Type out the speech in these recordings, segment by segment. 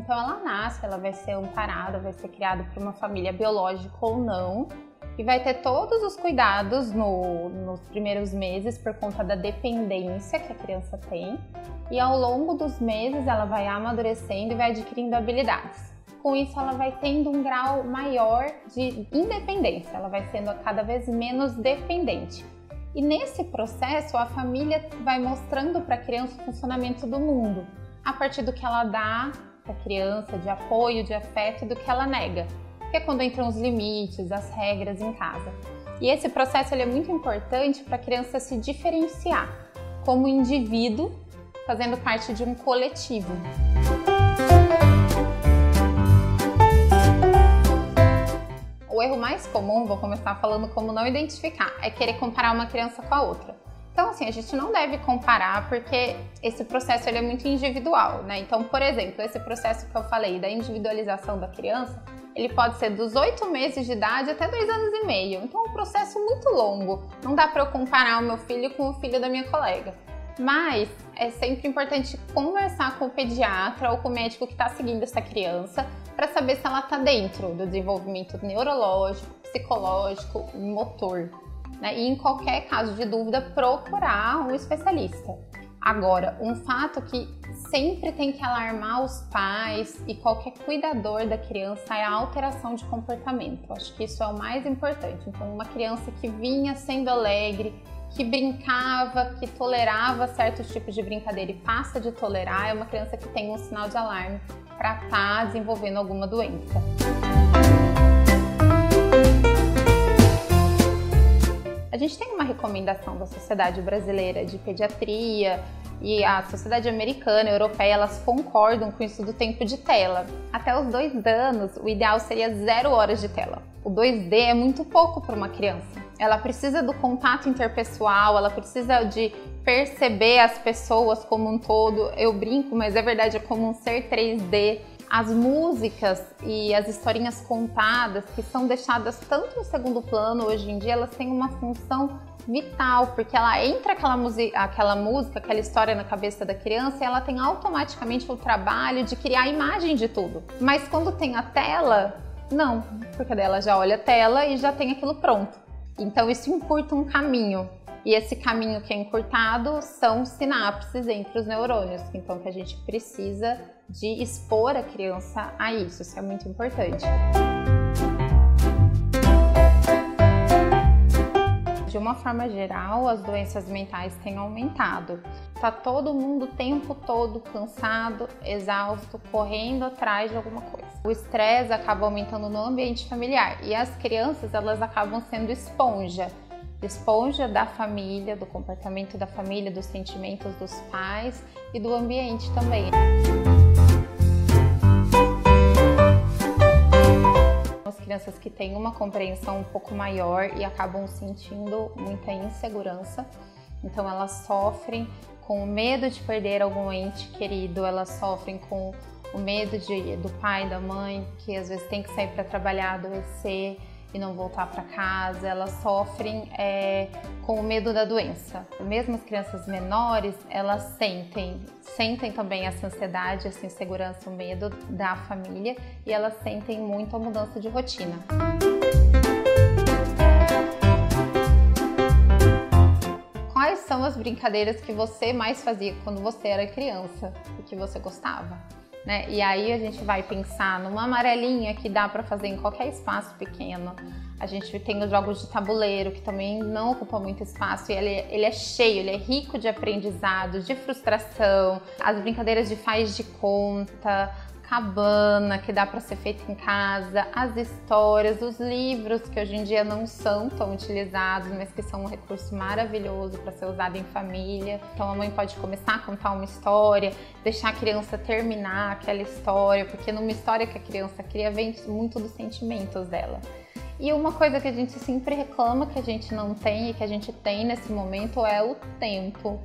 Então ela nasce, ela vai ser amparada, vai ser criada por uma família biológica ou não, e vai ter todos os cuidados nos primeiros meses por conta da dependência que a criança tem, e ao longo dos meses ela vai amadurecendo e vai adquirindo habilidades. Com isso ela vai tendo um grau maior de independência, ela vai sendo cada vez menos dependente. E nesse processo a família vai mostrando para a criança o funcionamento do mundo, a partir do que ela dá para a criança, de apoio, de afeto, e do que ela nega, que é quando entram os limites, as regras em casa. E esse processo ele é muito importante para a criança se diferenciar como indivíduo, fazendo parte de um coletivo. O erro mais comum, vou começar falando como não identificar, é querer comparar uma criança com a outra. Então, assim, a gente não deve comparar porque esse processo ele é muito individual, né? Então, por exemplo, esse processo que eu falei da individualização da criança, ele pode ser dos 8 meses de idade até 2 anos e meio. Então, é um processo muito longo. Não dá para eu comparar o meu filho com o filho da minha colega. Mas é sempre importante conversar com o pediatra ou com o médico que está seguindo essa criança para saber se ela está dentro do desenvolvimento neurológico, psicológico e motor. Né? E em qualquer caso de dúvida, procurar um especialista. Agora, um fato que sempre tem que alarmar os pais e qualquer cuidador da criança é a alteração de comportamento. Acho que isso é o mais importante. Então, uma criança que vinha sendo alegre, que brincava, que tolerava certos tipos de brincadeira e passa de tolerar, é uma criança que tem um sinal de alarme para estar desenvolvendo alguma doença. A gente tem uma recomendação da Sociedade Brasileira de Pediatria e a Sociedade Americana e Europeia, elas concordam com isso do tempo de tela. Até os 2 anos, o ideal seria 0 horas de tela. O 2D é muito pouco para uma criança. Ela precisa do contato interpessoal, ela precisa de perceber as pessoas como um todo. Eu brinco, mas é verdade, é como um ser 3D. As músicas e as historinhas contadas, que são deixadas tanto no segundo plano hoje em dia, elas têm uma função vital, porque ela entra aquela música, aquela história na cabeça da criança e ela tem automaticamente o trabalho de criar a imagem de tudo. Mas quando tem a tela, não, porque daí ela já olha a tela e já tem aquilo pronto. Então isso encurta um caminho. E esse caminho que é encurtado são sinapses entre os neurônios, então que a gente precisa de expor a criança a isso é muito importante. De uma forma geral, as doenças mentais têm aumentado. Tá todo mundo o tempo todo cansado, exausto, correndo atrás de alguma coisa. O estresse acaba aumentando no ambiente familiar e as crianças elas acabam sendo esponja da família, do comportamento da família, dos sentimentos dos pais e do ambiente também. As crianças que têm uma compreensão um pouco maior e acabam sentindo muita insegurança, então elas sofrem com o medo de perder algum ente querido, elas sofrem com o medo do pai e da mãe, que às vezes tem que sair para trabalhar, adoecer e não voltar para casa, elas sofrem com o medo da doença. Mesmo as crianças menores, elas sentem também essa ansiedade, essa insegurança, o medo da família e elas sentem muito a mudança de rotina. Quais são as brincadeiras que você mais fazia quando você era criança e que você gostava? Né? E aí a gente vai pensar numa amarelinha que dá para fazer em qualquer espaço pequeno. A gente tem os jogos de tabuleiro que também não ocupam muito espaço e ele é cheio, ele é rico de aprendizado, de frustração. As brincadeiras de faz de conta, cabana que dá para ser feita em casa, as histórias, os livros que hoje em dia não são tão utilizados, mas que são um recurso maravilhoso para ser usado em família. Então a mãe pode começar a contar uma história, deixar a criança terminar aquela história, porque numa história que a criança cria vem muito dos sentimentos dela. E uma coisa que a gente sempre reclama que a gente não tem e que a gente tem nesse momento é o tempo.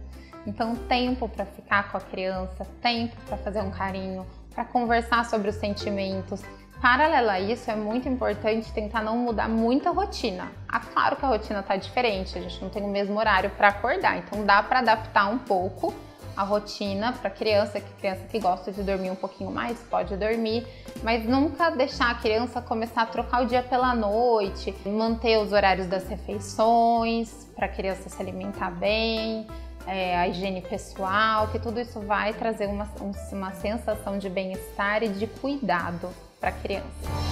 Então tempo para ficar com a criança, tempo para fazer um carinho, para conversar sobre os sentimentos. Paralelo a isso, é muito importante tentar não mudar muito a rotina. Claro que a rotina está diferente, a gente não tem o mesmo horário para acordar, então dá para adaptar um pouco, a rotina para a criança que gosta de dormir um pouquinho mais pode dormir, mas nunca deixar a criança começar a trocar o dia pela noite, manter os horários das refeições para a criança se alimentar bem, a higiene pessoal, que tudo isso vai trazer uma sensação de bem-estar e de cuidado para a criança.